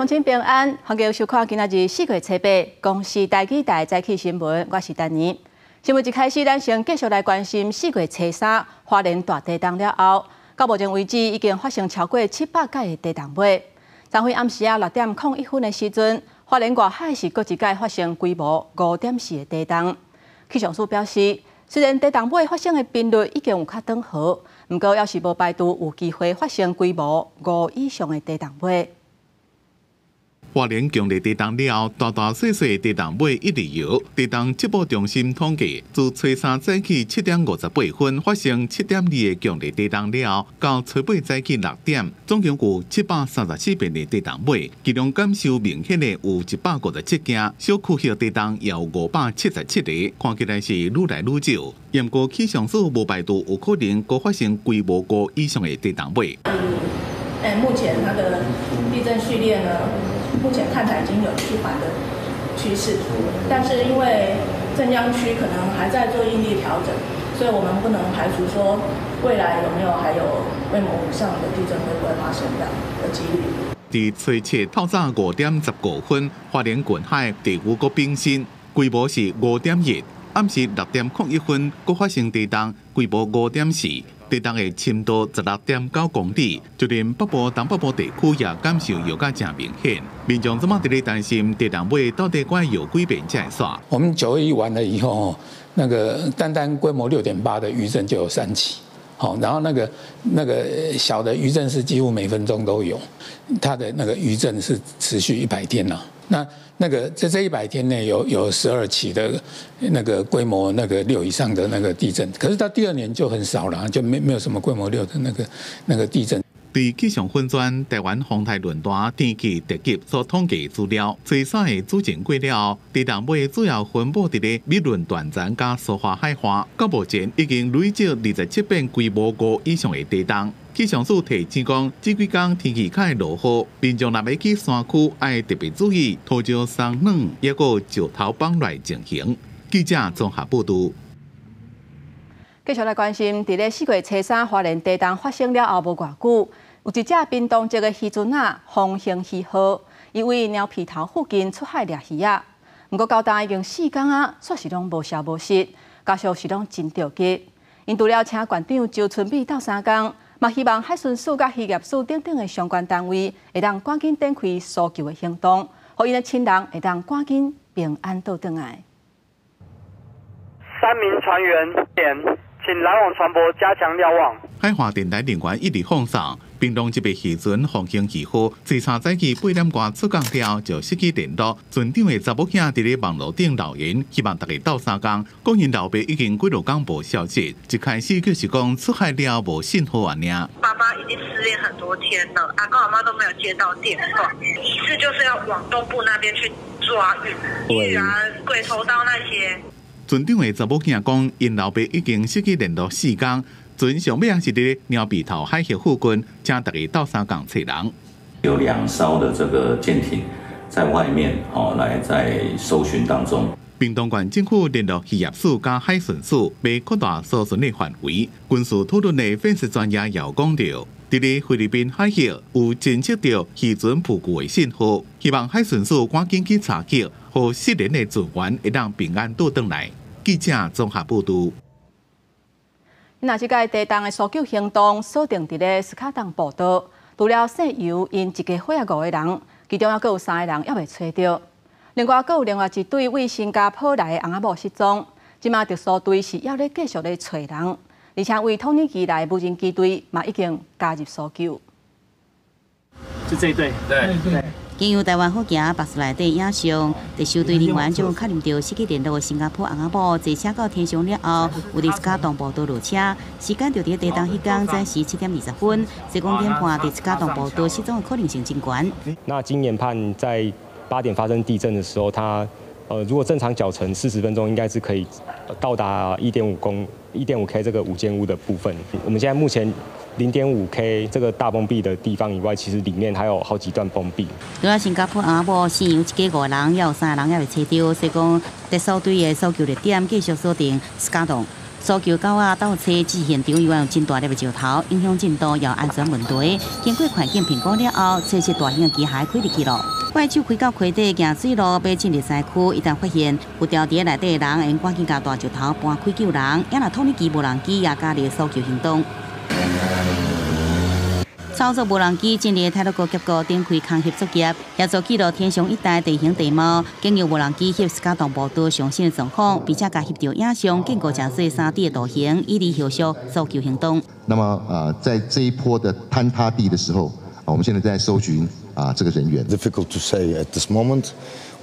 乡亲平安，欢迎收看今仔日4月7日公视台记台早起新闻，我是丹妮。新闻一开始，咱先继续来关心4月3花莲大地震了后，到目前为止已经发生超过700届的地动尾。昨天暗时6:01的时阵，花莲外海是搁一届发生规模5.4的地动。气象署表示，虽然地动尾发生的频率已经有较长好，不过要是无排除有机会发生规模5以上的地动尾。 花莲强烈地震了后，大大小小的地动尾一直摇。地动接报中心统计，自初3早起7:58分发生7.2的强烈地震了后，到初8早起6点，总共有734遍的地动尾，其中感受明显的有157件，小区域地动也有577个，看起来是愈来愈少。不过气象署无排除有可能再发生规模5以上的地动尾。目前它的地震序列呢？ 目前看起来已经有趋缓的趋势，但是因为镇江区可能还在做应力调整，所以我们不能排除说未来有没有还有规模5以上的地震会不会发生的几率。伫初7透早5:15分，花莲近海第5个冰心，规模是5.1；暗时6:01分，佫发生地震，规模5.4。 地动的深度16.9公里，就连北部、东北部地区也感受摇甲真明显。民众怎么伫咧担心地动尾到底该有几遍才会煞？我们9月1完了以后，那个单规模6.8的余震就有3起，好，然后那个小的余震是几乎每分钟都有，它的那个余震是持续100天了。那个在这100天内有12起的那个规模6以上的那个地震，可是到第2年就很少了，就没有什么规模6的那个地震。伫气象分专台湾风台论坛天气特辑所统计资料，初3的主震过了后，地动尾主要分布伫咧美仑断层加苏花海岸，到目前已经累积27遍规模5以上的地动。 气象署提醒讲，这几天天气较会落雨，民众若要去山区，爱特别注意土石松软，也个石头崩来情形。记者综合报道。继续来关心，伫咧4月3花莲地震发生了后无偌久，有一只屏东籍的渔船啊，风行鱼号，伊为鸟皮头附近出海掠鱼啊。不过到今已经4天啊，煞是拢无消无息，加上是拢真着急。因除了请馆长周春美到3天。 嘛，希望海巡署甲渔业署等等的相关单位会当赶紧展开搜救的行动，互因的亲人会当赶紧平安倒转来。3名船员前，请拦网船舶加强瞭望。海华电台人员一直放送，屏东这边渔船风行鱼号，最3早起8点多出港了就失去联络。船长的查某囝伫咧网络顶留言，希望大家斗3天。讲因老爸已经几多天无消息，一开始就是讲出海了无信号啊尔。爸爸已经失联很多天了，阿公阿妈都没有接到电话，意思就是要往东部那边去抓鱼啊、鬼头刀那些。船长的查某囝讲，因老爸已经失去联络4天。 船上尾也是伫鸟鼻头海峡附近，请大家到3港找人。有2艘的这个舰艇在外面，来在搜寻当中。屏东县政府联络渔业署加海巡署，要扩大搜寻的范围。军事讨论的分析专家也有讲到，伫咧菲律宾海峡有侦测到渔船浮具的信号，希望海巡署赶紧去查缉，和失联的船员会当平安倒转来。记者综合报道。 那即个地动的搜救行动锁定伫咧斯卡当步道，除了姓尤因一家伙5个人，其中还有3个人还未找到。另外，还有另外一对为新加坡来的翁仔某失踪，即马特搜队是要咧继续咧找人，而且为统一机来无人机队嘛已经加入搜救。是这一队，对。 经由台湾福建巴士内底影像，特搜队人员将确认到失去联络的新加坡翁仔某坐车到天上了后，有伫斯卡东步道落车，时间就伫地动迄天早时7:20分，西公点半伫斯卡东步道失踪的可能性真悬。那经研判在8点发生地震的时候，它如果正常脚程40分钟，应该是可以到达1.5K 这个5间屋的部分。我们现在目前。 0.5K 这个大崩壁的地方以外，其实里面还有好几段崩壁。除了新加坡翁仔某死有一家5个人，也有3个人也未找到，所以讲特搜队的搜救热点继续锁定斯卡洞。搜救狗仔到车至现场，有真大粒的石头，影响进度，也安全问题。经过环境评估了后，测试大型的机械开入去了。怪手开到溪底行水路，要进入山区，一旦发现有掉伫内底的人，应赶紧将大石头搬开救人。也若土耳其无人机也加入搜救行动。操作无人机进入泰鲁阁结构展开空协作业，协助记录天上一带地形地貌，经由无人机翕斯卡动步道上升的状况，并且加翕到影像，经过假设3D 的图形，以利后续搜救行动。那么在这一波的坍塌地的时候，我们现在在搜寻这个人员。Difficult to say at this moment.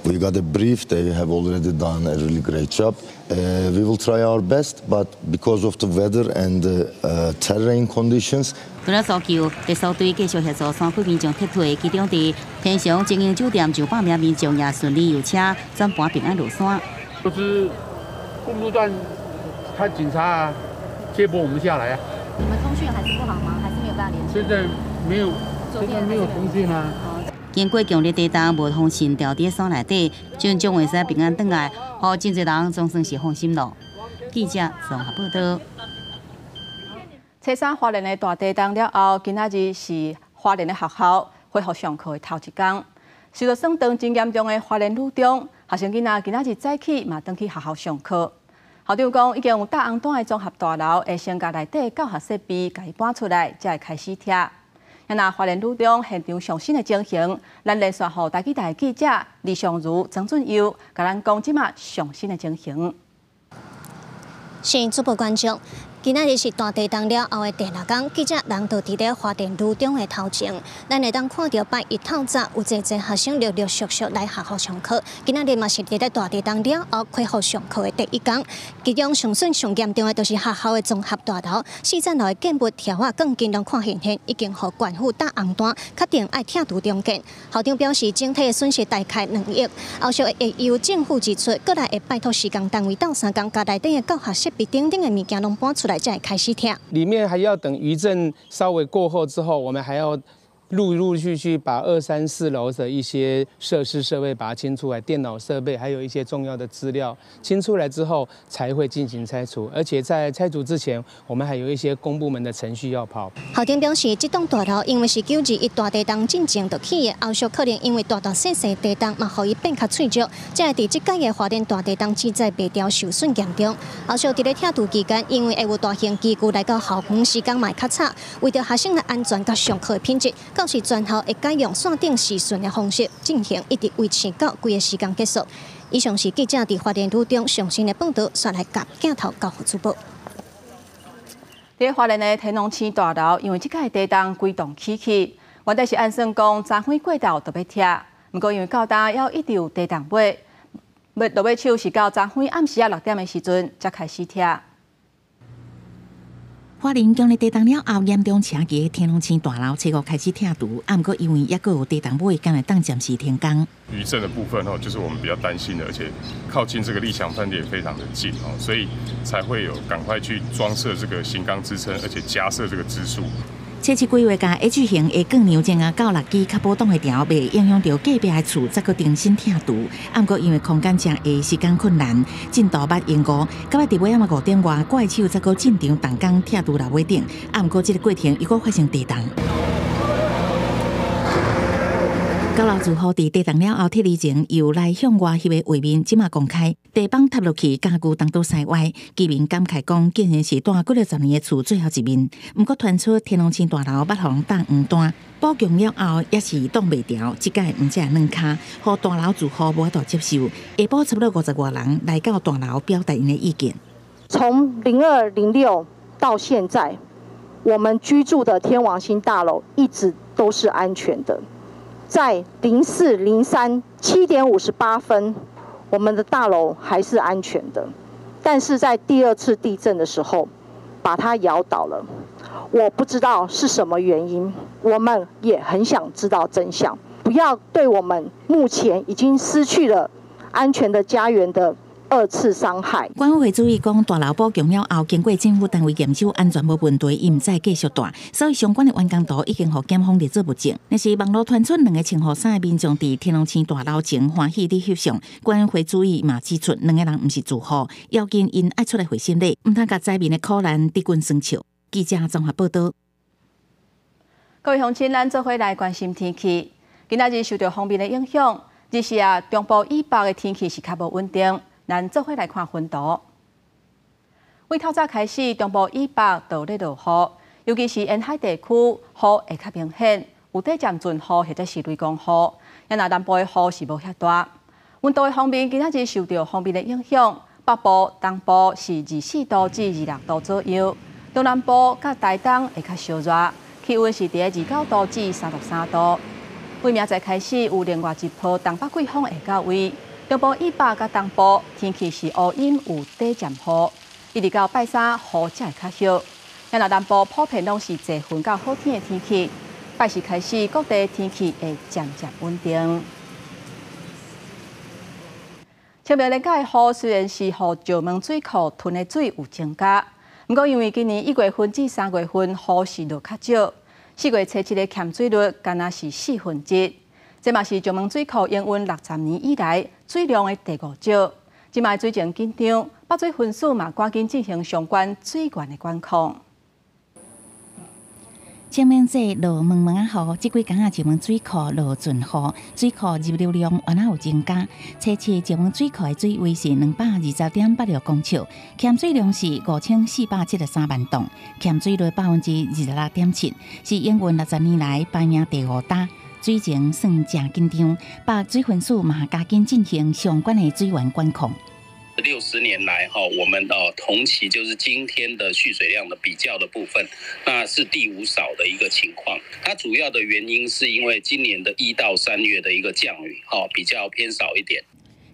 We got a brief. They have already done a really great job. We will try our best, but because of the weather and the terrain conditions. 除了搜救，特搜队继续协助山区民众撤退，其中伫天祥经营酒店900名民众也顺利有车转搬平安入山。就是公路段，看警察啊，接驳我们下来啊。你们通讯还是不好吗？还是没有办法联系？现在没有，没有通讯啊。经过强烈地震，无通讯掉伫山内底，就将会使平安回来，互真侪人总算是放心了。记者综合报道。初三花莲的大地震了后，今仔日是花莲的学校恢复上课的头一天。受到算断真严重的花莲女中，学生囡仔今仔日早起嘛返去学校上课。校长讲，已经有搭红单的综合大楼会先甲内底教学设备甲伊搬出来，才会开始听。那花莲女中现场上新的情形，咱连线互台记台记者李尚如、曾俊佑，甲咱讲即马上新的情形。是主播观众。今仔日是大地震了后的第6天，记者人就伫咧花莲女中的头前，咱会当看到8日透早有侪学生陆陆续续来学校上课。今仔日嘛是伫咧大地震了后恢复上课的第1天，其中上损上严重的就是学校的综合大楼，4层楼的建物条啊，更尽量看现已经互县府搭红单，确定爱拆除重建。校长表示，整体的损失大概2亿，后续会由政府支出，过来会拜托施工单位到3天，把内底的教学设备等等的物件拢搬出来。再开始听，里面还要等余震稍微过后之后，我们还要陆陆续续把2、3、4楼的一些设施设备把它清出来，电脑设备还有一些重要的资料清出来之后，才会进行拆除。而且在拆除之前，我们还有一些公部门的程序要跑。校长表示，这栋大楼因为是921大地震进前就起的，后续可能因为大细地震嘛，互伊变较脆弱，才会伫这届的花莲大地震记载被调受损严重。后续伫咧拆除期间，因为会有大型机具来到校园，时间嘛较差，为着学生的安全甲上课的品质。到时全校会改用线顶时顺的方式进行，一直维持到规个时间结束。以上是记者伫花莲女中上新的报道，刷来甲镜头交互主播。伫花莲的天龙星大楼，因为即届地震规栋起去，原底是按算讲昨昏过昼就要拆，不过因为到当要一直有地震尾，落尾手是到昨昏暗时6点的时阵才开始拆。花莲强烈地震了后，严重车击天龙星大楼初5开始拆除，不过因为也阁有地震尾，敢会当暂时停工。余震的部分就是我们比较担心的，而且靠近这个立祥饭店非常的近所以才会有赶快去装设这个型钢支撑，而且加设这个支柱。设置规划甲 H 型的钢梁正到6支较波动的条，袂影响到隔壁的厝，再阁重新拆除。不过因为空间正下，时间困难，进度捌延误，到伫尾5点外，怪手再阁进场动工拆除楼尾顶。不过这个过程又阁发生地震。高楼住户伫地震了后，撤离前又来向外翕的画面，即马公开，地板塌落去，家具当到西歪。居民感慨讲，竟然是住几60年的厝最后一面。不过传出天龙星大楼捌互搭黄单，补强了后也是挡袂牢，即届毋只软卡，互大楼住户无法度接受。下晡差不多50多人来到大楼表达因的意见。从02、06到现在，我们居住的天王星大楼一直都是安全的。在04、03 7点58分，我们的大楼还是安全的，但是在第2次地震的时候，把它摇倒了。我不知道是什么原因，我们也很想知道真相。不要对我们目前已经失去了安全的家园的2次伤害。管委会注意讲，大楼补强了后，经过政府单位验收安全无问题，伊毋再继续大，所以相关的完工图已经互检方列做物证。但是网络传出2个穿雨衫的民众伫天龙星大楼前欢喜伫翕相，管委会注意嘛指出，2个人毋是住户，要紧因爱出来回心礼，毋通甲灾民的苦难滴滚酸笑。记者综合报道。各位乡亲，咱做伙来关心天气。今仔日受到风面的影响，日时中部以北的天气是较无稳定。咱做伙来看云图。为透早开始，中部以北都咧落雨，尤其是沿海地区，雨会较明显，有短暂阵雨或者是雷公雨。也那南部的雨是无遐大。温度的方面，今仔日受到风面的影响，北部、东部是24度至26度左右，东南部甲台东会较烧热，气温是伫29度至33度。为明仔开始有另外一波东北季风会到位，中部以北甲东部天气是乌阴有短暂雨，一直到拜三雨才会较少。也那南部普遍拢是侪云到好天的天气，拜四开始各地天气会渐渐稳定。清明连假的雨虽然是互石门水库囤的水有增加，不过因为今年1月份至3月份雨是落较少。4月初7的欠水率敢若是1/4，这嘛是石门水库营运60年以来水量的第5少。即卖水情紧张，北水分署嘛赶紧进行相关水源的管控。清明节落蒙蒙啊雨，即几天石门水库落尽雨，水库入流量原来有增加。初7石门水库的水位是220.86公尺，欠水量是5473万吨，欠水率26.7%，是营运60年来排名第5大。水情算正紧张，北水分署嘛加紧进行相关的水源管控。60年来，我们同期就是今天的蓄水量的比较的部分，那是第5少的一个情况。它主要的原因是因为今年的1到3月的一个降雨，比较偏少一点。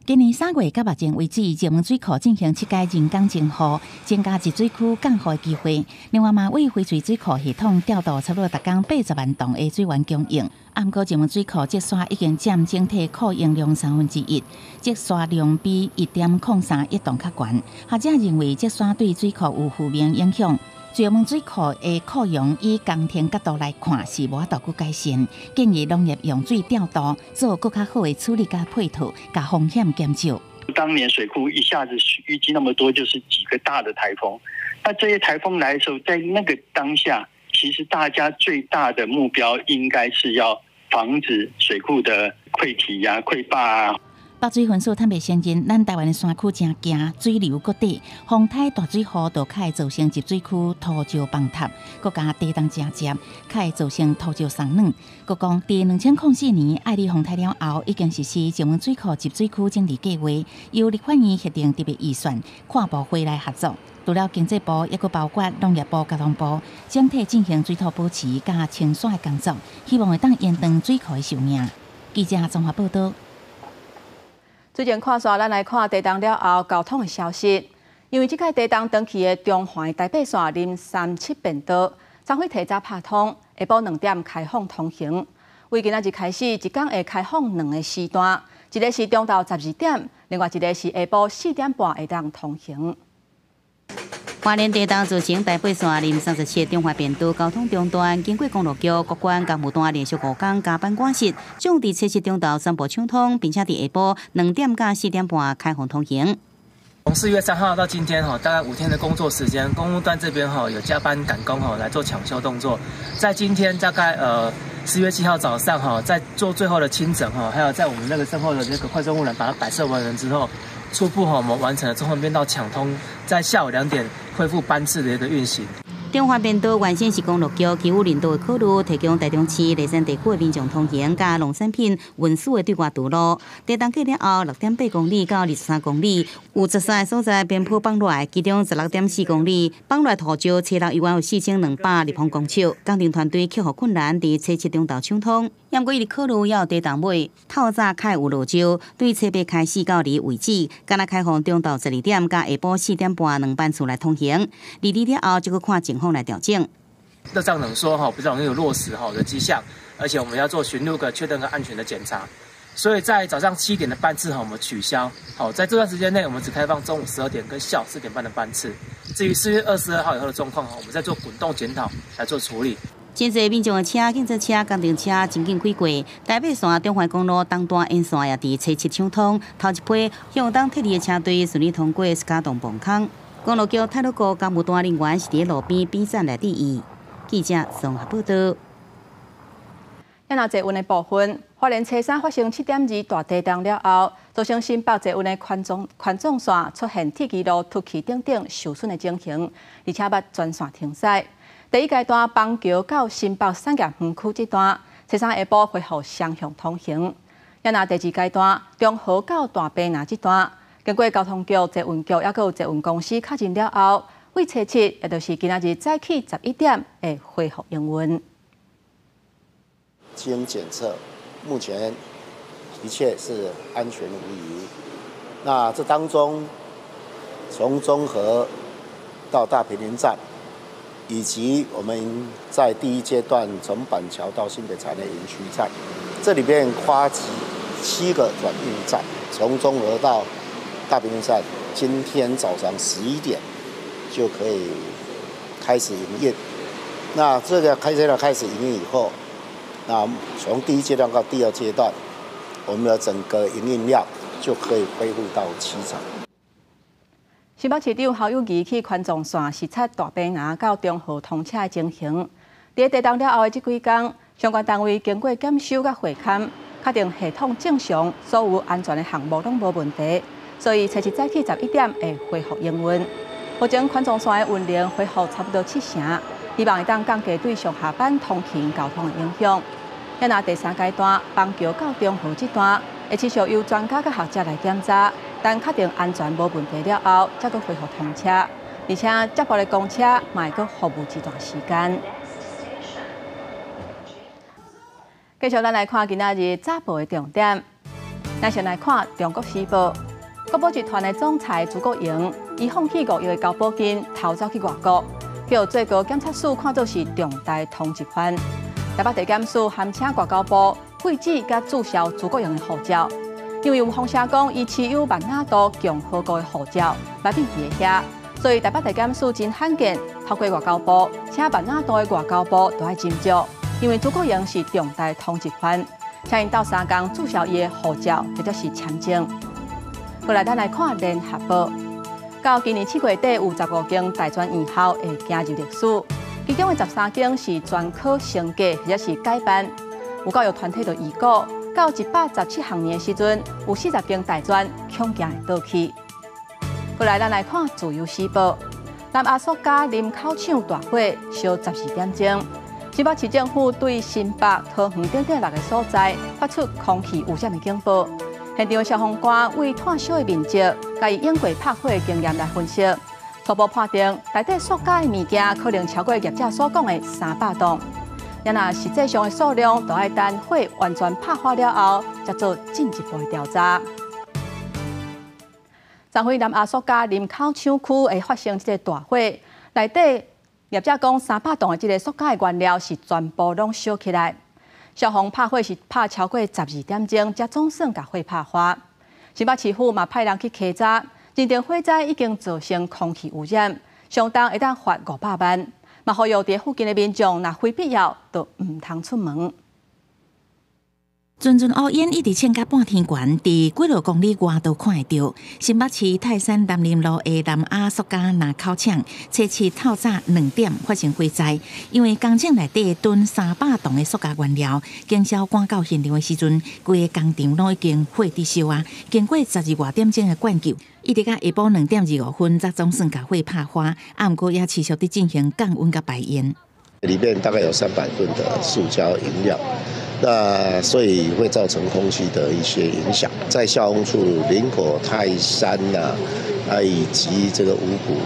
今年3月到目前为止，石门水库进行7届人工净雨，增加集水区降雨的机会。另外嘛，为翡翠水库系统调度差不多每天80万吨的水源供应。暗过石门水库积刷已经占整体库容量1/3，积刷量比1.03亿吨较悬。学者认为，积刷对水库有负面影响。石门水库的库容以工程角度来看是无法度改善，建议农业用水调度，做更较好的处理甲配套，甲风险减少。当年水库一下子淤积那么多，就是几个大的台风。那这些台风来的时候，在那个当下，其实大家最大的目标应该是要防止水库的溃堤啊、溃坝啊。北水分署坦白承认，咱台湾的山区真惊，水流各地，风台大水雨就较会造成集水区土石崩塌，佮加地动真接，较会造成土石松软。佮讲，伫2004年爱丽风台了后，已经实施石门水库集水区整治计划，由立法院核定特别预算，跨部会来合作。除了经济部，也佮包括农业部、交通部，整体进行水土保持加清扫的工作，希望会当延长水库的寿命。记者综合报道。最近看线，咱来看地动了后交通的消息。因为这届地动长期的中环台北线林37便道，昨昏提早拍通，下晡2点开放通行。为今仔日开始，一天会开放2个时段，一个是中昼12点，另外一个是下晡4点半会当通行。花莲地动造成台北线林37中环便道交通中断，经过公路局各管工务段连续5天加班关系，将伫初7中昼3部抢通，并且伫下晡2点到4点半开放通行。从4月3号到今天大概5天的工作时间，公务段这边有加班赶工来做抢修动作。在今天大概4月7号早上在做最后的清整还有在我们那个身后的那个快速护栏把它摆设完成之后，初步我们完成了中环边道抢通，在下午2点恢复班次的一个运行。中环便道原先是公路局基于人道的考虑，提供台中市内山地区的民众通行，加农产品运输的对外道路。地动过了后，6.8公里到23公里，有13个所在边坡放落来，其中16.4公里放落来土石，车辆有4200立方公尺。工程团队克服困难，伫初7中昼抢通。不过，伊的考虑要地动尾，透早开有落石，对初8开始到离为止，敢若开放中昼12点加下晡4点半2班次来通行。2了后，就去看情况来调整。热胀冷缩比较容易有落石的迹象，而且我们要做巡路确认和安全的检查。所以在早上7点的班次我们取消。好，在这段时间内，我们只开放中午12点跟下午4点半的班次。至于4月22号以后的状况，我们再做滚动检讨来做处理。真侪民众的车、警察车、工程车真紧开过，台北线中环公路东段沿线也伫初7抢通，头一批向东铁路的车队顺利通过石家洞崩坑。公路局泰鲁阁工务段人员是伫路边比站来第一。记者综合报道。咱若坐运的部分，花莲车山发生7.2大地震了后，造成新北坐运的环状线出现铁轨路凸起等受损的情形，而且捌全线停驶。第一阶段邦桥到新北产业园区这段，车山下晡恢复双向通行。咱若第二阶段中和到大坪林这段，经过交通局、捷运局也有捷运公司确认了后，为初7，也就是今仔日早起11点会恢复营运。经检测，目前一切是安全无虞。那这当中，从中和到大坪林站，以及我们在第一阶段从板桥到新北产业园区站，这里面跨7个转运站，从中和到大坪林站，今天早上11点就可以开始营业。那这个开始营业以后，那从第一阶段到第二阶段，我们的整个营运量就可以恢复到7成。新北市长侯友宜去环状线视察大坪林到中和通车的情形。在地震了后的这几天，相关单位经过检修甲会勘，确定系统正常，所有安全的项目拢无问题，所以初7早起11点会恢复营运。目前环状线的运量恢复差不多7成，希望会当降低对上下班通勤交通的影响。咱若第3阶段邦桥到中和这段，会持续由专家甲学者来检查。但确定安全无问题了后，才阁恢复通车，而且接驳的公车嘛会阁服务一段时间。继续咱来看今仔日早报的重点，咱先来看《中国时报》。国宝集团的总裁朱国营，伊放弃5亿的交保金，逃走去外国，被最高检察署看作是重大通缉犯。台北地检署函请外交部废止甲注销朱国营的护照。因为有风声讲，伊持有曼纳多共和国的护照，内面伫遐，所以台北地检署真罕见透过外交部，请曼纳多的外交部都爱斟酌，因为朱国营是重大通缉犯，请因斗3天注销伊的护照或者是签证。过来，咱来看联合报，到今年7月底有15间大专院校会加入历史，其中的13间是专科升格或者是改办，有教育团体就预估。到117学年的时阵，有40间大专恐惊会倒去。过来，咱来看自由时报。南阿索加林口抢大火，烧12点钟。新北市政府对新北、桃园等6个所在发出空气污染的警报。现场的消防官为炭烧的面积，甲以用过拍火的经验来分析，初步判定内底塑胶的物件可能超过业者所讲的300吨。也若实际上的数量，就要等火完全拍化了后，才做进一步的调查。昨晖南阿索加林口厂区会发生这个大火，内底业者讲300吨的这个塑胶的原料是全部拢烧起来。消防拍火是拍超过12点钟，才总算把火拍化。新北市府嘛派人去稽查，认定火灾已经造成空气污染，相当会当罚500万。嘛，呼吁伫附近的民众，若非必要，就唔通出门。阵阵乌烟一直潜到半天悬，伫几落公里外都看得到。新北市泰山南林路的南阿塑胶南口厂，初7透早2点发生火灾，因为工厂内底囤300吨的塑胶原料，经销赶到现场的时阵，规个工厂拢已经火伫烧啊。经过12外点钟的灌救，一直到下晡2点25分，才总算把火拍化。啊，不过也持续伫进行降温甲排烟。里面大概有300吨的塑胶饮料。那所以会造成空气的一些影响，在消防处、林口、泰山以及这个五股，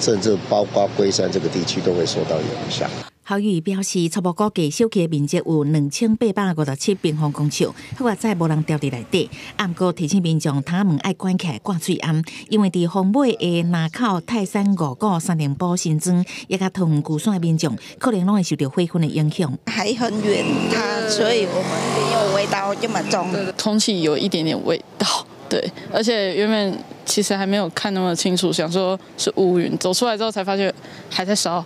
甚至包括龟山这个地区都会受到影响。校友表示，初步估计小区的面积有2857平方公尺，好在再无人住伫内底。不过提醒民众，窗门爱关起来挂水暗，因为伫风尾的南口泰山五股三连堡新庄，也甲桃园旧线的民众，可能拢会受到火昏的影响。还很远，所以我们没有味道这么重。空气有一点点味道，对，而且原本其实还没有看那么清楚，想说是乌云，走出来之后才发现还在烧。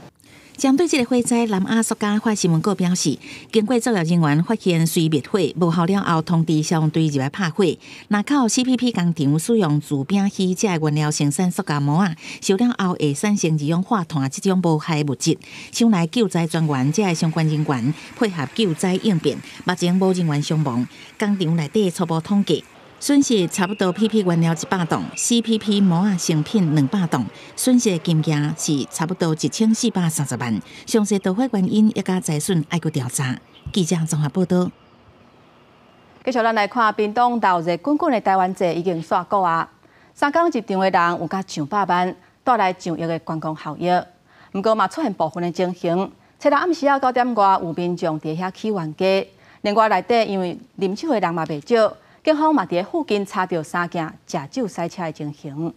针对这个火灾，南亚塑胶发新闻稿表示，经过作业人员发现水灭火无效了后，通知消防队入来拍火。南口 CPP 工厂使用自丙烯这原料生产塑胶膜啊，烧了后会产生二氧化碳这种无害物质。上来救灾专员这相关人员配合救灾应变，目前无人员伤亡。工厂内底初步统计，损失差不多 PP 原料100吨 ，CPP 膜啊成品200吨，损失的金额是差不多1430万。详细导火原因一甲财损爱搁调查。记者综合报道。继续咱来看，屏东闹热滚滚的台湾节已经煞过啊。三港一场的人有甲上百万，带来上亿的观光效益。不过嘛出现部分的情形，初六暗时啊9点外，有民众伫遐起冤家，另外内底因为啉酒的人嘛袂少。警方嘛伫附近查到3件食酒塞车的情形。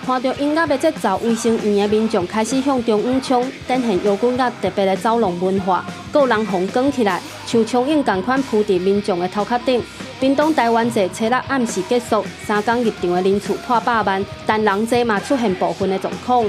看到音乐的节奏，卫生院的民众开始向中央冲，展现摇滚乐特别的走廊文化，有人红卷起来，像苍蝇同款扑伫民众的头壳顶。屏东台湾节初六暗时结束，三港入场的人次破百万，但人多嘛出现部分的状况。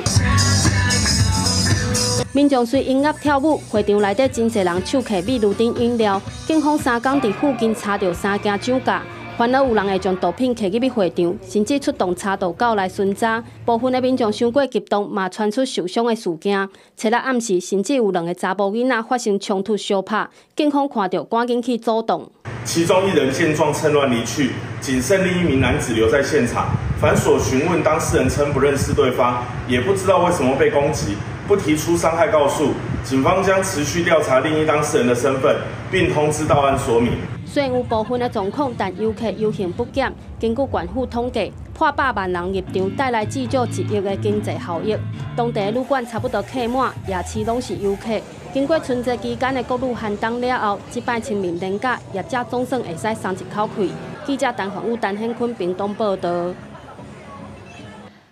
民众随音乐跳舞，会场内底真侪人手摕米露丁饮料。警方三港伫附近查到3件酒驾，烦恼有人会将毒品摕入会场，甚至出动查盗狗来巡查。部分的民众伤过激动，嘛传出受伤的事件。初六暗时，甚至有2个查甫囡仔发生冲突相拍，警方看到赶紧去阻挡。其中1人见状趁乱离去，仅剩另1名男子留在现场。反锁询问，当事人称不认识对方，也不知道为什么被攻击。不提出伤害告诉，警方将持续调查另一当事人的身份，并通知到案说明。虽然有部分的状况，但游客游行不减。根据县府统计，破百万人入场，带来至少1亿的经济效益。当地旅馆差不多客满，夜市拢是游客。经过春节期间的国旅寒冬了后，这摆清明连假，业者总算会使松一口气。记者陈焕武、陈显坤屏东报道。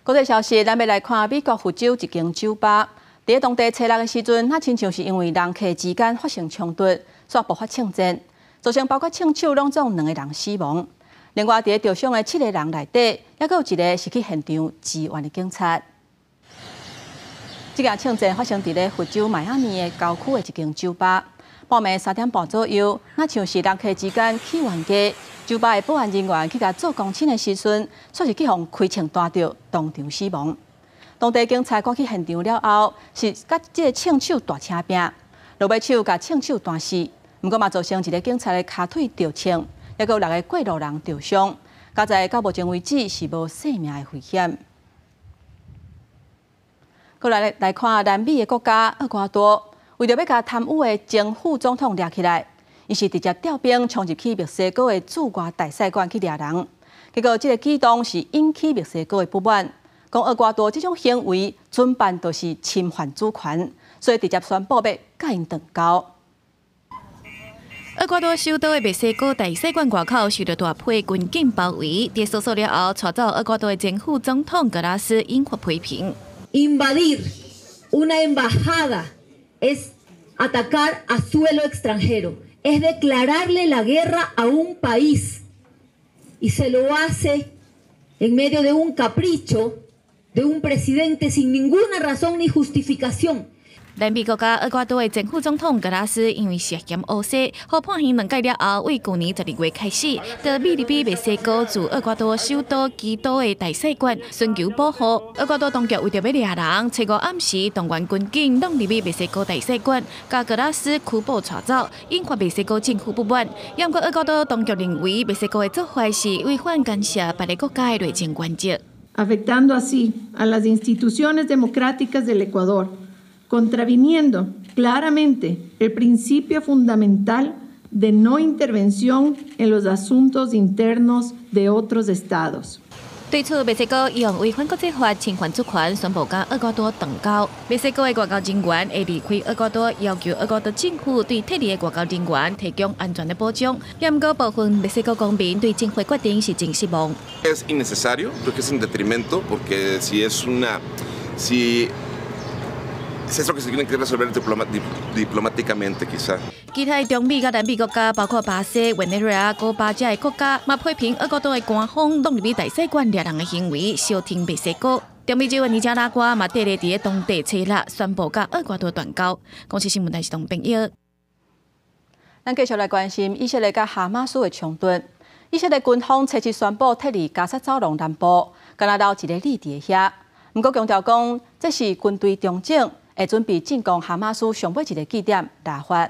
国际消息，咱要来看美国佛州一间酒吧。伫当地初六的时阵，那亲像是因为人客之间发生冲突，所爆发枪战，造成包括枪手拢总2个人死亡。另外，伫受伤的7个人内底，还佫有1个是去现场支援的警察。这件枪战发生伫咧佛州迈阿密的郊区的一间酒吧。半暝3点半左右，那像是人客之间起冤家，酒吧的保安人员去甲做公亲的时阵，却是去互开枪弹着，当场死亡。当地警察赶去现场了后，是甲这个枪手大车拼，落尾手甲枪手弹死。不过嘛，造成1个警察的骹腿着枪，还有6个过路人受伤。加在到目前为止是无性命的危险。过来看南美的国家厄瓜多，为着要甲贪污的前副总统抓起来，伊是直接调兵冲入去墨西哥的驻外大使馆去抓人。结果这个举动是引起墨西哥的不满。讲厄瓜多这种行为，准办都是侵犯主权，所以直接宣布要甲因断交。厄瓜多首都的墨西哥大使馆外口受到大批军警包围，在搜索了后，带走厄瓜多的前副总统格拉斯，引发批评。Invadir una embajada es atacar a suelo extranjero, es declararle la guerra a un país y se lo hace en medio de un capricho de un presidente sin ninguna razón ni justificación. 南美国家厄瓜多的前副总统格拉斯因为涉嫌污洗，被判刑2届了后，为去年12月开始，在秘鲁比墨西哥驻厄瓜多首都基多的大使馆寻求保护。厄瓜多当局为着要抓人，初5暗时动员军警拢入去墨西哥大使馆，将格拉斯拘捕带走，引发墨西哥政府不满。不过厄瓜多当局认为墨西哥的做法是违反干涉别个国家的内政原则， afectando así a las instituciones democráticas del Ecuador, contraviniendo claramente el principio fundamental de no intervención en los asuntos internos de otros estados. 对此，墨西哥以违反国际法侵犯主权，宣布甲厄瓜多断交。墨西哥的外交人员会离开厄瓜多，要求厄瓜多政府对撤离的外交人员提供安全的保障。不过，部分墨西哥公民对政府决定是真失望。Es innecesario, creo que es un detrimento, porque si es eso que se tiene que resolver diplomáticamente, quizá. 其他中美甲南美国家，包括巴西、委内瑞拉、古巴这些国家，嘛批评厄瓜多的官方弄入去大使馆掠人的行为，小听墨西哥。中美洲的尼加拉瓜嘛，第二伫当地初六宣布甲厄瓜多断交。公司新闻台是同朋友。咱继续来关心以色列甲哈马斯的冲突。以色列军方初次宣布撤离加沙走廊南部，敢若留一个立伫遐。不过强调讲，这是军队重整，会准备进攻哈马斯上尾一个据点拉法。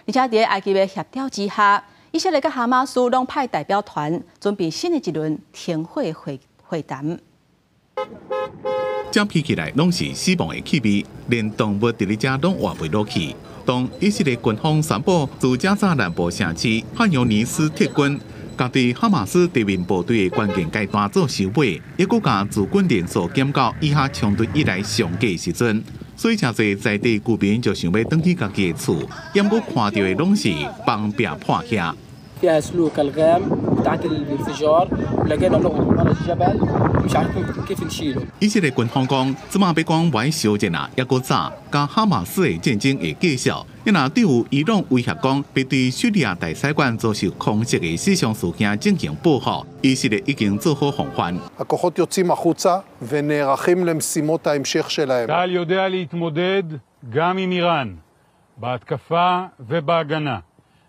而且伫埃及的协调之下，以色列甲哈马斯拢派代表团准备新的一轮停火会谈。整批起来拢是死亡的气味，连动物伫咧遮拢活袂落去。当以色列军方宣布自加沙南部城市汉尤尼斯撤军，甲对哈马斯地面部队的关键阶段做收尾，也佫甲驻军人数减到以下冲突以来上低时阵。所以，诚侪在地居民就想要返去家己的厝，因我看到的拢是崩壁破遐。فيها سلوك الغام تحت الانفجار ولقينا لهم على الجبل مش عارفين كيف نشيله。以色列军方讲，即马要讲歪烧热啊，也佫早，甲哈马斯的战争会继续。因若对有伊朗威胁讲，必对叙利亚大使馆遭受空袭的死伤事件进行报复，以色列已经做好防范。הכוחות יוצאים החוצה ונערכים למשימות ההמשך שלהם. צה"ל יודע להתמודד גם עם איראן, בהתקפה ובהגנה.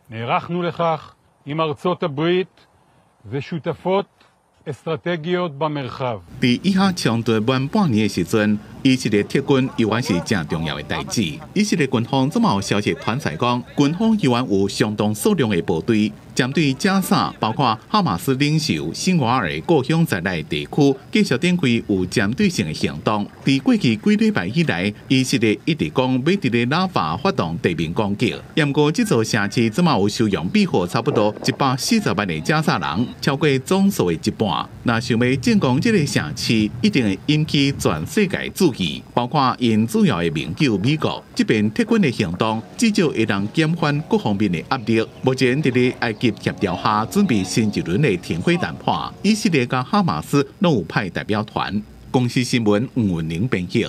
נערכנו לכך עם ארצות הברית ושותפות אסטרטגיות במרחב. 伫以下冲突满半年的时阵，以色列撤军犹原是正重要的代志。以色列军方这么有消息传出讲，军方犹原有相当数量的部队针对加沙，包括哈马斯领袖辛瓦尔的故乡在内地区，继续展开有针对性的行动。伫过去几礼拜以来，以色列一直讲要伫咧拉法发动地面攻击。不过，这座城市这么有收容庇护差不多140万的加沙人，超过总数的一半。若想要进攻这个城市，一定会引起全世界注意，包括因主要的盟友美国。这边撤军的行动，至少会让减缓各方面的压力。目前伫咧埃及协调下，准备新一轮的停火谈判。以色列甲哈马斯拢有派代表团。公司新闻吴文玲编辑。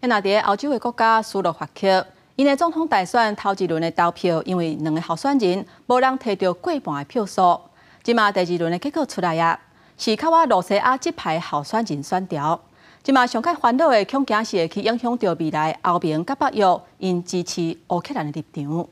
因若伫欧洲的国家斯洛伐克，因的总统大选头一轮的投票，因为2个候选人无人摕到过半的票数。即马第2轮的结果出来啊，是靠我罗西亚这派候选人选调。即马上较烦恼的，恐惊是会去影响到未来欧盟甲北约因支持乌克兰的立场。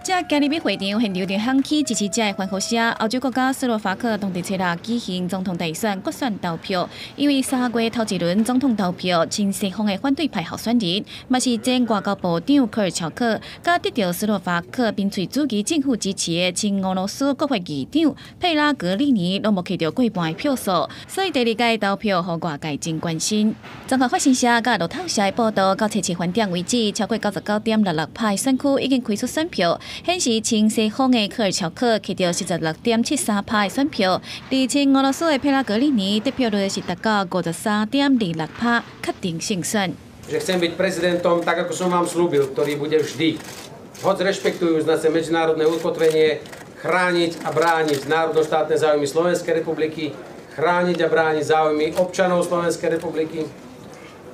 这今日要会场现场就响起支持者的欢呼声。欧洲国家斯洛伐克当地初六举行总统大选决选投票，因为3月头一轮总统投票，亲西方的反对派候选人，嘛是前外交部长科尔乔克，甲得到斯洛伐克边陲主义政府支持的前俄罗斯国会议长佩拉格里尼，拢无摕到过半的票数，所以第2届投票互外界真关心。综合发新社甲路透社的报道，到7番点为止，超过99.66%选区已经开出选票。显示亲西方的科尔乔克摕到46.73%的选票，而亲俄罗斯的佩拉格里尼得票率是达到53.26%，确定胜选。Že chcem byť prezidentom tak, ako som vám slúbil, ktorý bude vždy, hoď rešpektujúc naše medzinárodné ukotvenie, chrániť a brániť národno-štátne záujmy Slovenskej republiky, chrániť a brániť záujmy občanov Slovenskej republiky,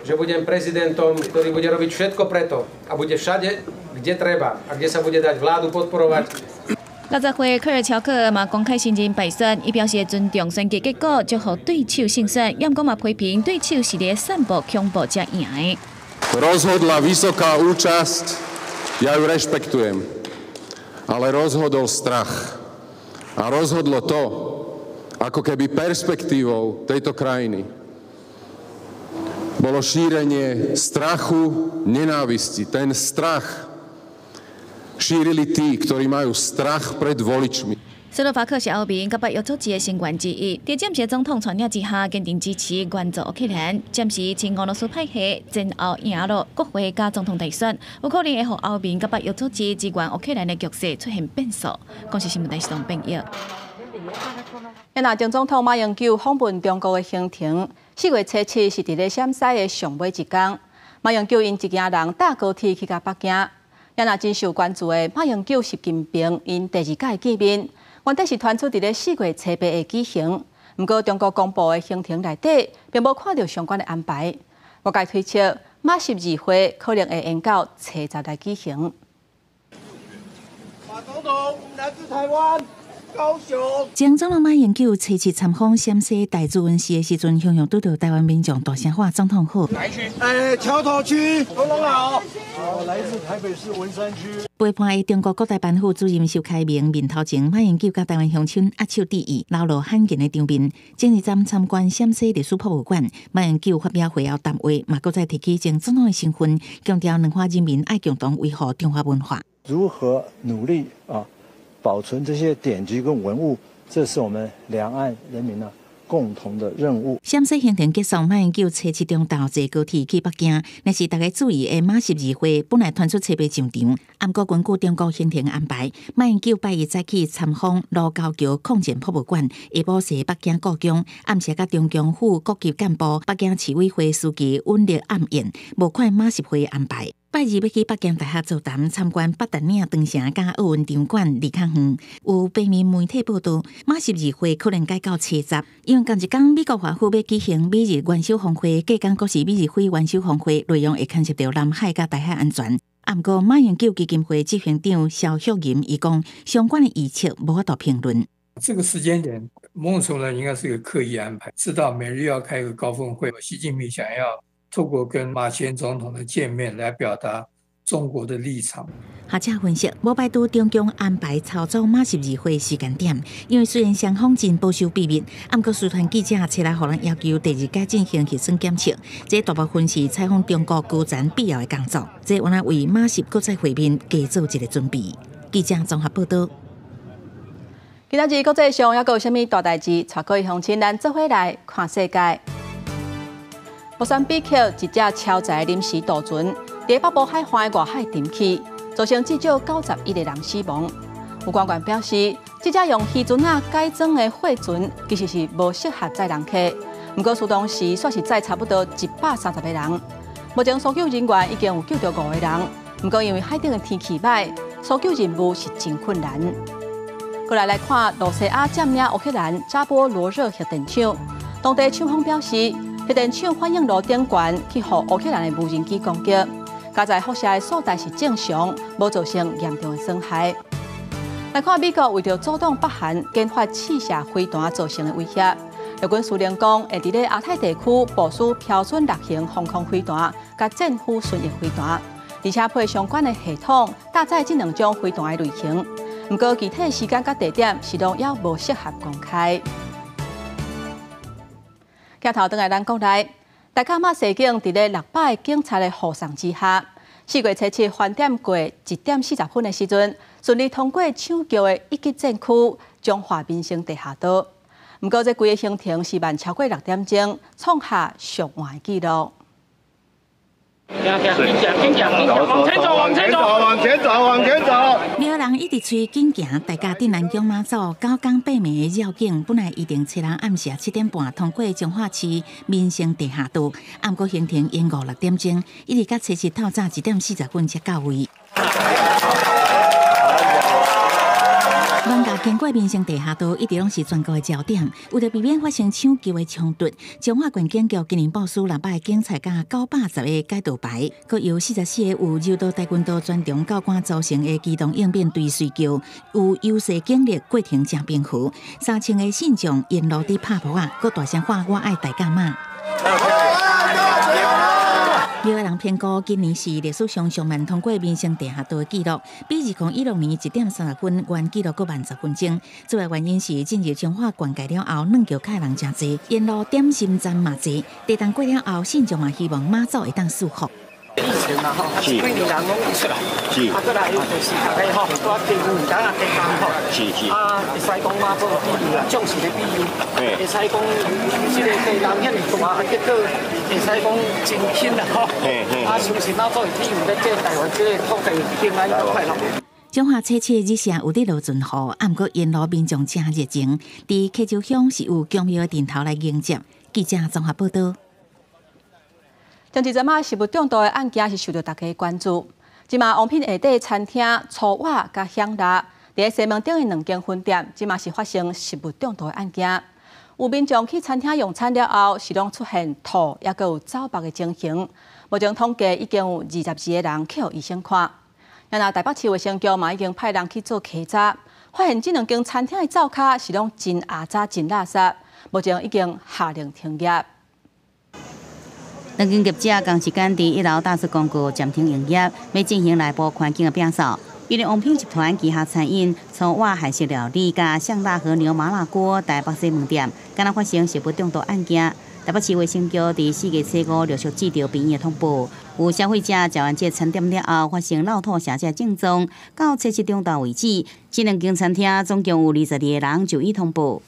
že budem prezidentom, ktorý bude robiť všetko preto a bude všade, kde treba a kde sa bude dať vládu podporovať. 60岁科尔乔克嘛公开承认败选，伊表示尊重选举结果，祝福对手胜选，也讲嘛批评对手是咧散布恐怖才赢的。Rozhodla vysoká účasť, ja ju rešpektujem, ale rozhodol strach. A rozhodlo to, ako keby perspektívou tejto krajiny bolo šírenie strachu, nenávisti. Ten strach šírili tí, ktorí majú strach pred voličmi. 斯洛伐克是欧盟甲北约组织的成员之一，在暂时总统传领之下，坚定支持援助乌克兰。暂时亲俄罗斯派系前后赢了国会甲总统大选，有可能会让欧盟甲北约组织支援乌克兰的局势出现变数。公司新闻台是同编译。越南前总统马英九访问中国的行程，4月初7是伫咧陕西的上尾一天。马英九因一家人搭高铁去到北京。越南真受关注的马英九、习近平因第2届见面，原底是传出伫咧4月初8的举行。不过中国公布的行程内底，并无看到相关的安排。外界推测，马习议会可能会延到初10来举行。马总统来自台湾。 前总统马英九初7参访陕西大慈温市的时阵，向拄到台湾民众大声喊总统好。哪一区？桥头区，总统好。来自台北市文山区。陪伴的中国国台办副主任邱开明面头前，马英九甲台湾乡亲握手致意，流露罕见的场面。前日站参观陕西历史博物馆，马英九发表会后谈话，嘛搁再提起前总统的身份，强调两岸人民爱共同维护中华文化。如何努力保存这些典籍跟文物，这是我们两岸人民共同的任务。陕西行程结束，马英九初7中昼坐高铁去北京，那是大家注意的马习议会本来传出初8上场，不过根据中国行程安排，马英九拜一早起参访卢沟桥抗战博物馆，下晡是北京故宫，暗时甲中共府各级干部、北京市委会书记温烈暗宴，无看马习会安排。拜二要去北京大学座谈参观北大岭长城甲奥运场馆李康园。有平面媒体报道，马习议会可能改到初10，因为同一天美国华府要举行美日元首峰会，隔天阁是美日非元首峰会，内容会牵涉到南海甲大海安全。不过，马英九基金会执行长肖旭银伊讲，相关的预测无法度评论。这个时间点，某种程度应该是个刻意安排，知道每日要开一个高峰会，习近平想要透过跟马前总统的见面来表达中国的立场。学者分析，无排除中共安排操作马习议会时间点，因为虽然双方真保守秘密，不过随团记者出来，互人要求第2届进行核酸检测，这大部分是采访中国高层必要的工作，这原来为马习国际会面加做一个准备。记者综合报道。今仔日国际上还有啥物大代志？带各位乡亲咱做伙来看世界。莫桑比克一只超载临时渡船在北部海岸的外海沉去，造成至少91个人死亡。有官员表示，这只用渔船改装的货船其实是无适合载人客，不过出动时却是载差不多130个人。目前搜救人员已经有救到5个人，不过因为海顶的天气歹，搜救任务是真困难。过来看罗西亚占领乌克兰扎波罗热核电厂，当地厂方表示。核电厂反映路顶悬去互乌克兰的无人机攻击，加在辐射的数值是正常，无造成严重的损害。来看美国为了阻挡北韩研发试射飞弹造成的威胁，日军司令讲会伫咧亚太地区部署标准6型防空飞弹，甲战斧巡弋飞弹，而且配相关的系统搭载这2种飞弹的类型。不过具体时间甲地点是拢还无适合公开。镜头转来咱国内，大甲马西警伫咧600个警察的护送之下，4月初7翻点过1点40分的时阵，顺利通过抢救的一级战区中华民生地下道。不过，这规个行程是慢超过6点钟，创下上晚的纪录。往前走，往前走，往前走，往前走。苗人一直催紧行，大家伫南疆马祖9天8暝的绕境，本来预定初人暗时7点半通过彰化市民生地下道，不过行程延误6点钟，一直到初7透早1点40分才到位。冤家经过民生地下道，一直拢是全国的焦点。为了避免发生抢救的冲突，彰化县警局今年部署600个警察加910个解道牌，佮由44个有柔道跆拳道专长教官组成的机动应变队随叫，有优势警力过程正平和。3000个信众沿路伫拍扑佮大声喊我爱大甲妈。苗人评估今年是历史上上慢通过民生地下道的纪录，比2016年1点30分原纪录搁慢10分钟。主要原因是进入彰化灌溉了后，软桥客人真侪，沿路点心站嘛侪，地动过了后，信众嘛希望马祖会当舒服。以前啊，几年人拢会出来，过来有就是大家吼，多订唔敢啊订单吼，会使讲马祖比喻啊，重视的比喻，会使讲这个地人遐尼大，结果会使讲真轻啦吼，相信马祖的比喻咧，这台湾这个土地平安快乐。彰化车车日下有滴落阵雨，啊，毋过沿路民众真热情，伫溪州乡是有强庙的阵头来迎接。记者综合报道。前一阵食物中毒的案件是受到大家关注。即马王品下底餐厅粗瓦甲香辣，伫西门町的2间分店，即马是发生食物中毒的案件。有民众去餐厅用餐了后，是拢出现吐，也有走白的情形。目前统计已经有22个人去医生看。那台北市卫生局嘛已经派人去做稽查，发现这2间餐厅的灶骹是拢真压榨、真垃圾，目前已经下令停业。2间业者同时间伫1楼大肆公告暂停营业，要进行内部环境的变扫。因为王品集团旗下餐饮粗瓦韩式料理加香辣和牛麻辣锅台北西门店，敢若发生食物中毒案件。台北市卫生局伫4月初5陆续接到病院的通报，有消费者食完这餐点了后发生落吐、瀉症状，到测试中毒为止，这2间餐厅总共有22个人就医通报。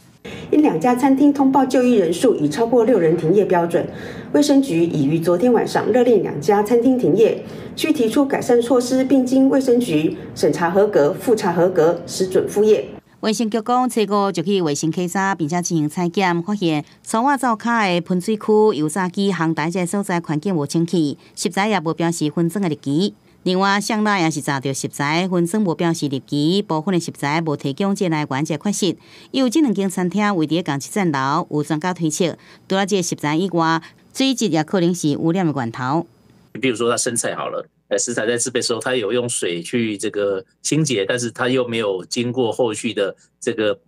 因2家餐厅通报就医人数已超过6人停业标准，卫生局已于昨天晚上勒令2家餐厅停业，需提出改善措施，并经卫生局审查合格、复查合格，时准复业。卫生局讲，初5就去卫生稽查，并且进行采检，发现粗瓦灶骹的喷水区、油炸机、烘台这所在环境无清气，食材也无标示分装的日期。另外，香辣也是查到食材分装无标示日期，部分的食材无提供这来源这缺失。有这2间餐厅位伫同一层楼，有专家推测，除了这食材以外，水质也可能是污染的源头。比如说，它生菜好了。食材在制备的时候，它有用水去这个清洁，但是它又没有经过后续的这个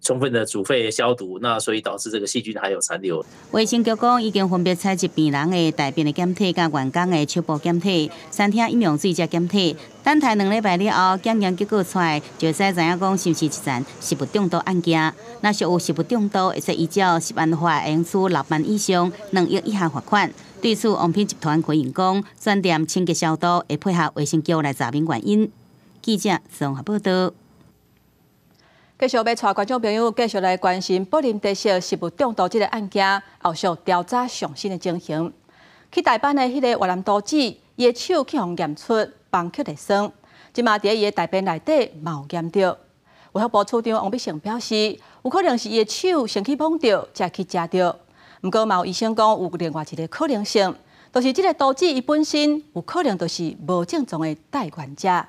充分的煮沸消毒，那所以导致这个细菌还有残留。卫生局讲已经分别采集病人的大便的检体甲员工的手部检体，餐厅饮用水这检体，等待2礼拜了后，检验结果出来，就使知影讲是不是一件食物中毒案件。若属有食物中毒，会使依照10万罚会处6万以上2亿以下罚款。对此，王品集团回应讲，专店清洁消毒会配合卫生局来查明原因。记者综合报道。继续要带观众朋友继续来关心宝林地色食物中毒这个案件后续调查上新的情形。去台班的迄个越南都子，伊的手去互验出邦克利酸，即马伫伊的大便内底嘛有验到。卫福部处长王必胜表示，有可能是伊的手先去摸到，才去食到。不过，嘛有医生讲有另外一个可能性，就是这个毒子伊本身有可能就是无症状的带源者。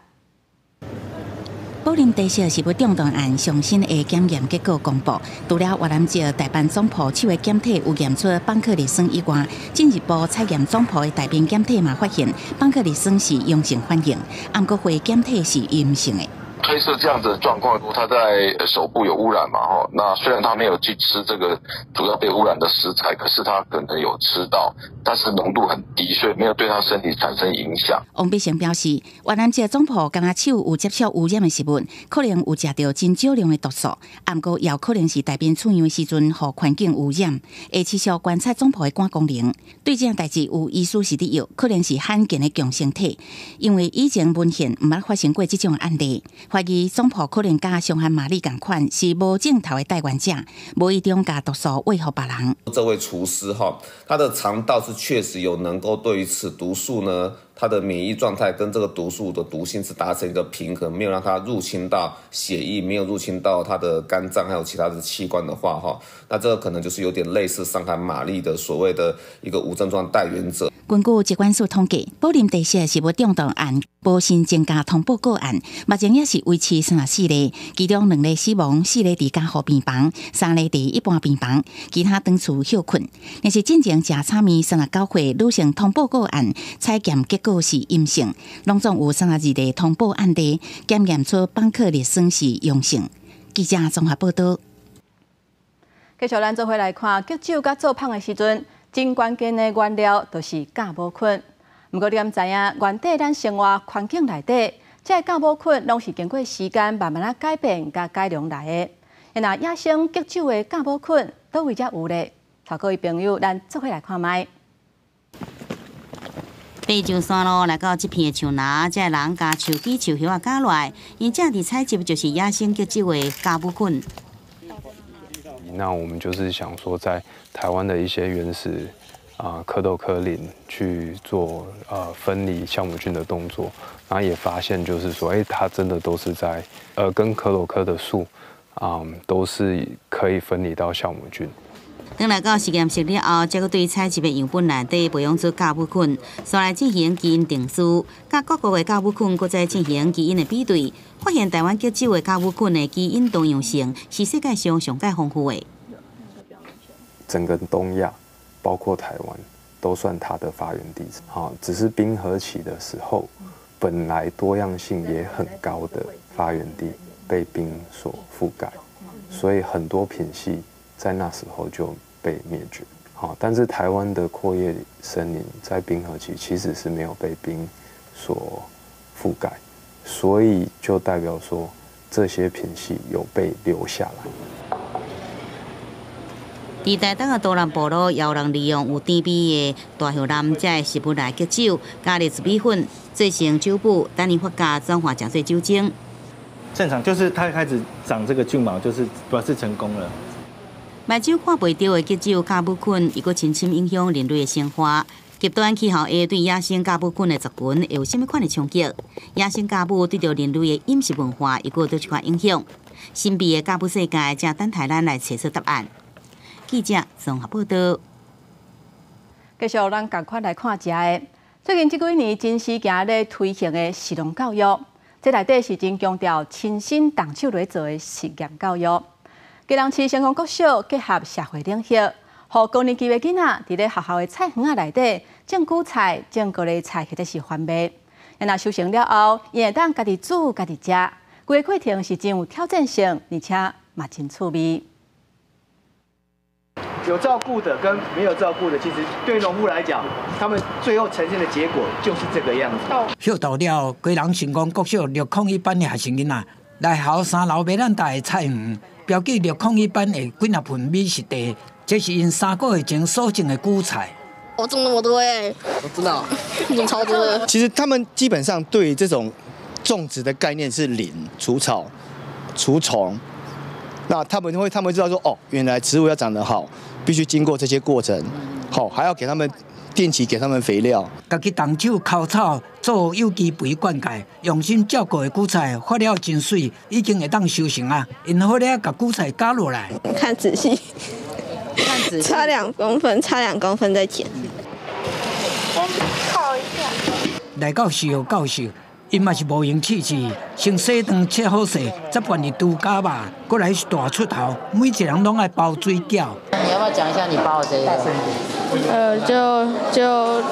宝林地色食物中毒案上新的检验结果公布，除了越南籍大班总铺手的检体有验出邦克利酸以外，进一步采验总铺的大便检体嘛发现邦克利酸是阳性反应，不过肺检体是阴性的。推测这样子的状况，他在手部有污染嘛，那虽然他没有去吃这个主要被污染的食材，可是他可能有吃到，但是浓度很低，所以没有对他身体产生影响。王必胜表示，越南籍总铺敢若手有接触污染的食物，可能有食到真少量的毒素，不过也有可能是大便出样的时阵，互环境污染，会持续观察总铺的肝功能。对这样代志有医师是理由，可能是罕见的强性体，因为以前文献毋捌发生过这种案例。怀疑总铺可能甲伤寒玛丽同款，是无症头的带源者，无意中甲毒素喂互别人。这位厨师他的肠道是确实有能够对于此毒素呢，它的免疫状态跟这个毒素的毒性是达成一个平衡，没有让它入侵到血液，没有入侵到它的肝脏还有其他的器官的话，那这个可能就是有点类似伤寒玛丽的所谓的一个无症状带源者。根据疾管署统计，宝林地色食物中毒案无新增加通报个案，目前也是维持34例，其中2例死亡，4例伫加护病房，3例伫一般病房，其他当厝休困。但是进前食炒面39岁女性通报个案，采检结果是阴性，拢总有32例通报案例，检验出邦克利酸是阳性。记者综合报道。继续咱做回来看，割酒甲做芳的时阵，真关键的原料就是酵母菌。不过你敢知影，原底咱生活环境内底，这酵母菌拢是经过时间慢慢改变甲改良来的。那野生割酒的酵母菌倒位才有咧？头各位朋友，咱做回来看卖。爬上山路来到这片树林，这人将树枝、树叶割落来，因正伫采集就是野生割酒的酵母菌。那我们就是想说，在台湾的一些原始蝌蚪科林去做分离酵母菌的动作，然后也发现就是说，它真的都是在跟蝌蚪科的树都是可以分离到酵母菌。等来到实验室了后，才阁对采集的样本内底培养出酵母菌，再来进行基因定序，甲各国的酵母菌，搁再进行基因的比对，发现台湾吉州的酵母菌的基因多样性是世界上上界丰富的。整个东亚，包括台湾，都算它的发源地。只是冰河期的时候，本来多样性也很高的发源地被冰所覆盖，所以很多品系在那时候就被灭绝。但是台湾的阔叶森林在冰河期其实是没有被冰所覆盖，所以就代表说这些品系有被留下来。伫台东的多兰部落，也有人利用有甜味的大叶兰这的食物来焗酒，加入紫米粉做成酒补，等于发酵转化成做酒精。正常就是它开始长这个菌毛，就是表示成功了。目睭看袂到的吉酒酵母菌，伊阁深深影响人类的生活。极端气候下对野生酵母菌的族群会有甚物款的冲击？野生酵母对着人类的饮食文化，伊阁有一款影响。神秘的酵母世界，正等待咱来找出答案。记者综合报道。继续，咱赶快来看一下最近这几年真时行咧推行的实农教育，这内底是真强调亲身动手来做的实验教育。基隆市成功国小结合社会领域，让高年级的囡仔伫咧学校的菜园内底种韭菜、种各类菜，或者是番麦。若收成了后，伊会当家己煮、家己食。规个过程是真有挑战性，而且嘛真趣味。有照顾的跟没有照顾的，其实对农夫来讲，他们最后呈现的结果就是这个样子。学到了，基隆成功国小601班的学生囡仔来校3楼马兰大的菜园。标记601班的几啊盆美食地，这是因3个月前所种的韭菜。我种那么多我知道，种超多的。其实他们基本上对这种种植的概念是零除草、除虫。那他们知道说，哦，原来植物要长得好，必须经过这些过程，还要给他们定期给他们肥料。家己动手抠草，做有机肥灌溉，用心照顾的韭菜发了真水，已经会当收成啊。然后咧，把韭菜加落来，看仔细，差2公分，差2公分再剪。靠一下。来到时候教授，因嘛是无用试试，先洗汤切好势，再拌入猪脚肉，过来是大出头，每一个人拢爱包水饺。你要不要讲一下你包的这个？就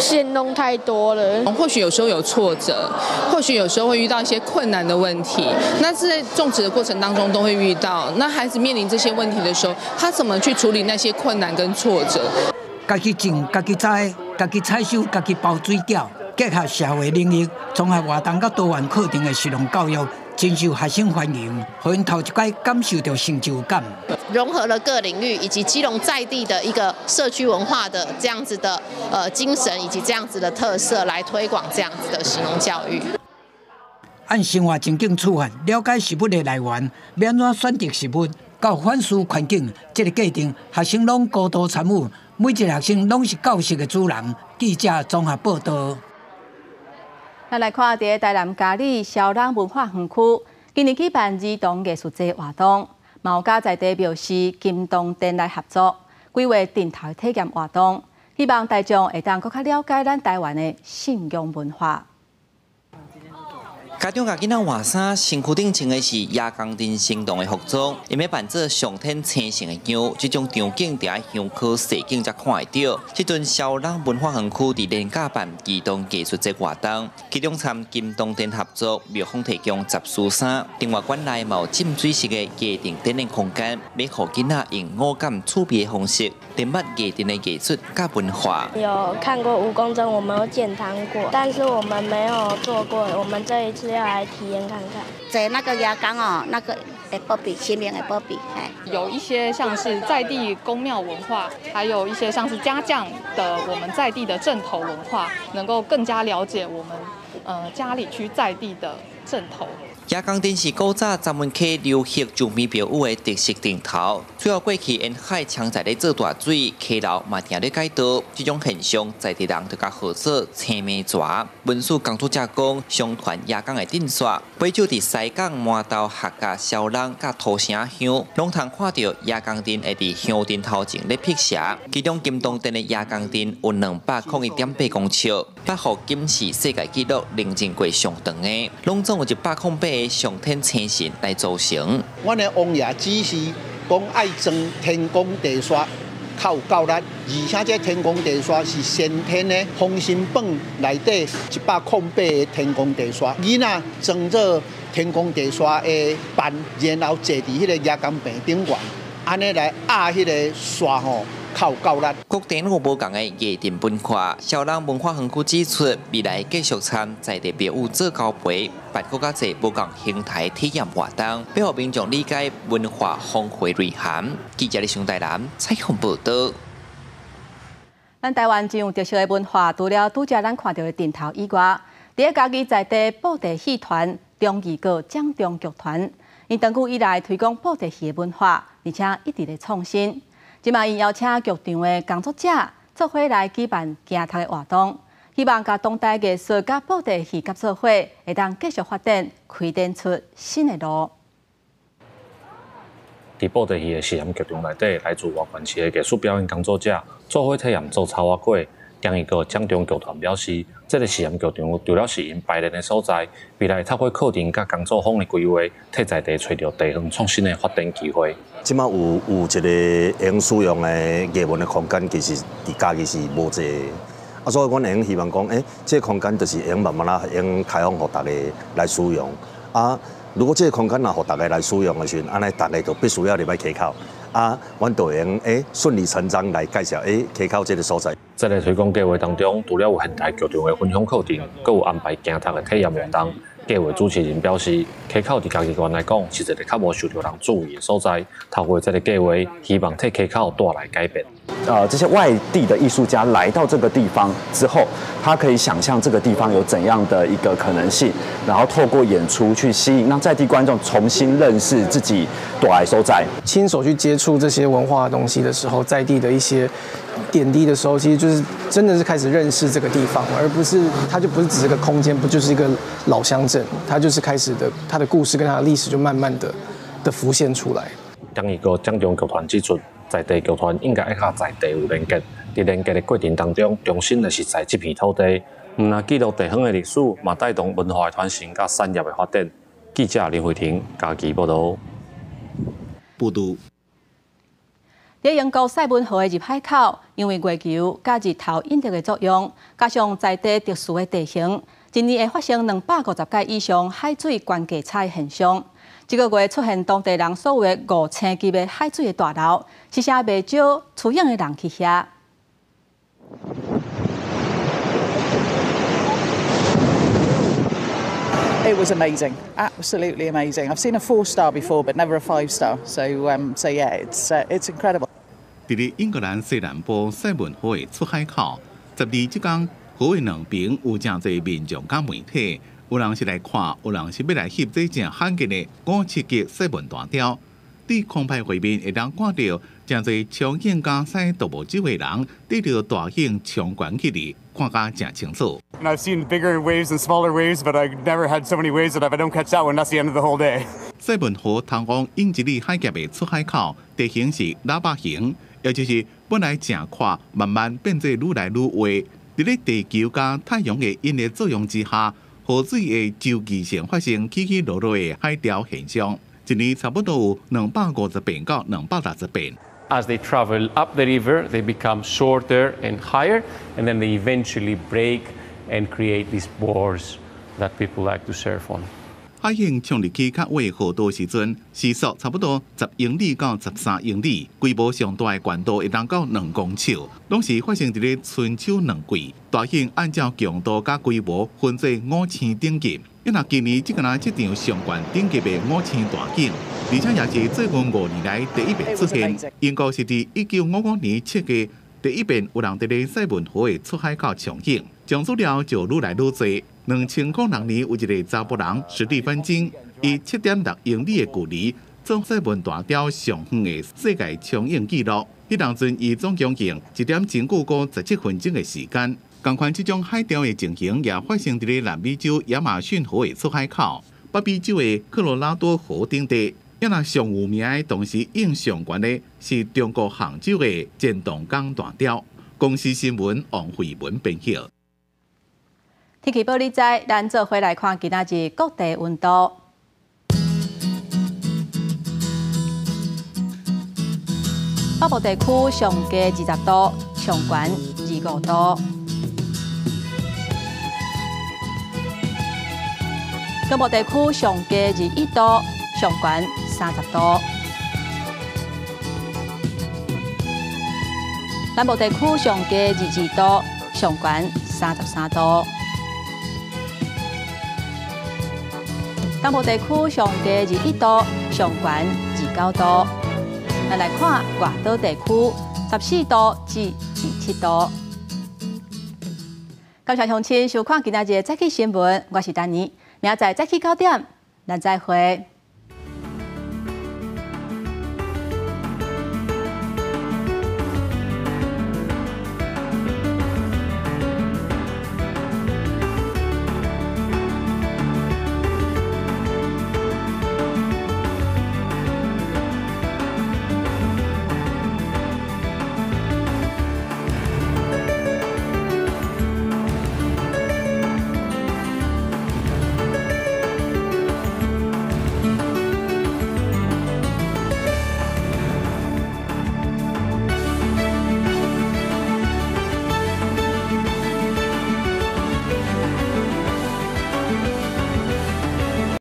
线弄太多了。或许有时候有挫折，或许有时候会遇到一些困难的问题。那在种植的过程当中都会遇到。那孩子面临这些问题的时候，他怎么去处理那些困难跟挫折？家己种，家己栽，家己采收，家己包水饺。结合社会领域，综合活动甲多元课程的实农教育，真受学生欢迎，让因头一摆感受到成就感。融合了各领域以及基隆在地的一个社区文化的这样子的精神，以及这样子的特色，来推广这样子的实农教育。按生活情境处罚，了解食物的来源，要安怎选择食物，到反思环境，这个过程学生拢高度参与，每一个学生拢是教室的主人。记者综合报道。咱来看伫台南嘉里小人文化园区，今年举办儿童艺术节活动，有甲在地庙市金东店来合作，规划电台体验活动，希望大众会当更加了解咱台湾的信仰文化。家长甲囡仔换衫，身躯顶穿的是亚钢钉生动的服装，因要扮做上天青成的羊。这种场景伫乡区市景才看会到。这顿小人文化园区伫连假办儿童艺术节活动，其中参金东店合作，庙方提供集书衫。庭外馆内有浸水式的家庭展览空间，要互囡仔用五感趣味的方式联捌家庭的艺术甲文化。有看过蜈蚣针，我们有健汤过，但是我们没有做过。我们这一次要来体验看看。在那个牙缸哦，那个波比，前面的波比，有一些像是在地宫庙文化，还有一些像是家将的我们在地的镇头文化，能够更加了解我们嘉里区在地的镇头。亚冈顶是古早专门溪流域住民庙宇的特色顶头，最后过去沿海常在咧做大水，溪流嘛定咧改道，这种现象在地人就甲号做青面蛇。文书工作者讲，相传亚冈的顶刷，每就伫西港满道客家小人甲土城乡，拢通看到亚冈顶会伫乡顶头前咧辟邪。其中金东镇的亚冈顶有201.8公尺，八号金是世界纪录认证过上长的，拢总有108个上天星神来组成。阮的王爷指示讲爱装天宫地刷，较有够力，而且这天宫地刷是先天的封神榜内底108个天宫地刷，囡仔装做天宫地刷的板，然后坐伫迄个亚冈坪顶悬，安尼来压迄个刷吼。靠够力。各地有无同的夜店文化，小人文化园区指出，未来继续参在地庙宇做交陪，办更加侪无同形态体验活动，俾互民众理解文化丰富内涵。记者李上台南采访报道。咱台湾真有特色的文化，除了拄则咱看到的顶头以外，伫家己在地布袋戏团、中义阁掌中剧团，因长久以来推广布袋戏的文化，而且一直在创新。即卖因邀请剧场的工作者做伙来举办行头的活动，希望甲当代艺术甲布袋戏合作伙，会当继续发展，开展出新的路。伫布袋戏的实验剧场内底，来自外县市的艺术表演工作者做伙体验做草蛙粿。另一个掌中剧团表示，这个实验剧场除了是因排练的所在，未来透过课程甲工作坊的规划，替在地找到地方创新的发展机会。即马有一个会用使用的艺文的空间，其实伫家己是无济的。所以阮会用希望讲，这个空间就是会用慢慢啦，用开放互大家来使用。如果这个空间若互大家来使用的时阵，安尼大家就必须要入来溪口。阮就用顺理成章来介绍溪口这个所在。在个推广计划当中，除了有现代剧场的分享课程，阁有安排行头的体验活动。计划主持人表示，溪口伫家己县来讲是一个较无受到人注意的所在。透过这个计划，希望替溪口带来改变。这些外地的艺术家来到这个地方之后，他可以想象这个地方有怎样的一个可能性，然后透过演出去吸引让在地观众重新认识自己大的所在。亲手去接触这些文化的东西的时候，在地的一些点滴的时候，其实就是真的是开始认识这个地方，而不是它就不是只是个空间，不就是一个老乡镇，它就是开始的它的故事跟它的历史就慢慢的浮现出来。当一个掌中剧团指出，在地剧团应该爱甲在地有连结，在连结的过程当中，重新的是在这片土地，唔但记录地方的历史，嘛带动文化的传承甲产业的发展。记者林慧婷家己报道。在英国赛文河的入海口，因为月球甲日头引力的作用，加上在地特殊的地形，今年会发生250届以上海水悬价差现象。这个月出现当地人所谓5000级的海水的大楼，是啥未少出演的人去遐。It was amazing, absolutely amazing. I've seen a 4-star before, but never a 5-star. So yeah, it's incredible. 伫咧英格兰西南部塞文河的出海口，12即天河的两边有真侪民众甲媒体，有人是来看，有人是要来翕这正罕见的57级塞文大雕。伫空拍画面会当看到真侪冲演加西独木舟的人，对着大型冲关起嚟，看甲真清楚。And I've seen bigger waves and smaller waves, but I've never had so many waves that if I don't catch that one, that's the end of the whole day. 塞文河通往英吉利海峡的出海口，地形是喇叭形，也就是本来正宽，慢慢变做愈来愈弯。伫咧地球加太阳的引力作用之下，河水的周期性发生起起落落的海潮现象。一年差不多有250遍到260遍。As they travel up the river, they become shorter and higher, and then they eventually break and create these bores that people like to surf on. 海型冲入去较尾河道时阵，时速差不多10英里到13英里，规模上大的悬度会当到2公尺，拢是发生伫咧春秋两季。大型按照强度甲规模分做5000等级。因若今年只敢这场上悬等级的5000大景，而且也是最近5年来第一遍出现。英国是伫1955年设计第一遍有人伫咧塞文河的出海口重演，上资料就愈来愈多。2006年有一个查甫人史蒂芬金，以7.6英里的距离，做世文大雕上远的世界冲泳纪录。迄当阵，伊总共用1点957分钟的时间。同款这种海钓的情形也发生伫南美洲亚马逊河的出海口、北美洲的科罗拉多河顶地。也那上有名的，同时影上悬的是中国杭州的渐冻港大雕。公司新闻王慧文编写。天气报你知，咱做回来看今仔日各地温度。北部地区上低20度，上悬25度。中部地区上低21度，上悬30度。南部地区上低22度，上悬33度。东部地区上低21度，上悬29度。咱来看外岛地区14度至27度。感谢乡亲收看今仔日的早起新闻，我是丹妮。明仔载早起9点，咱再会。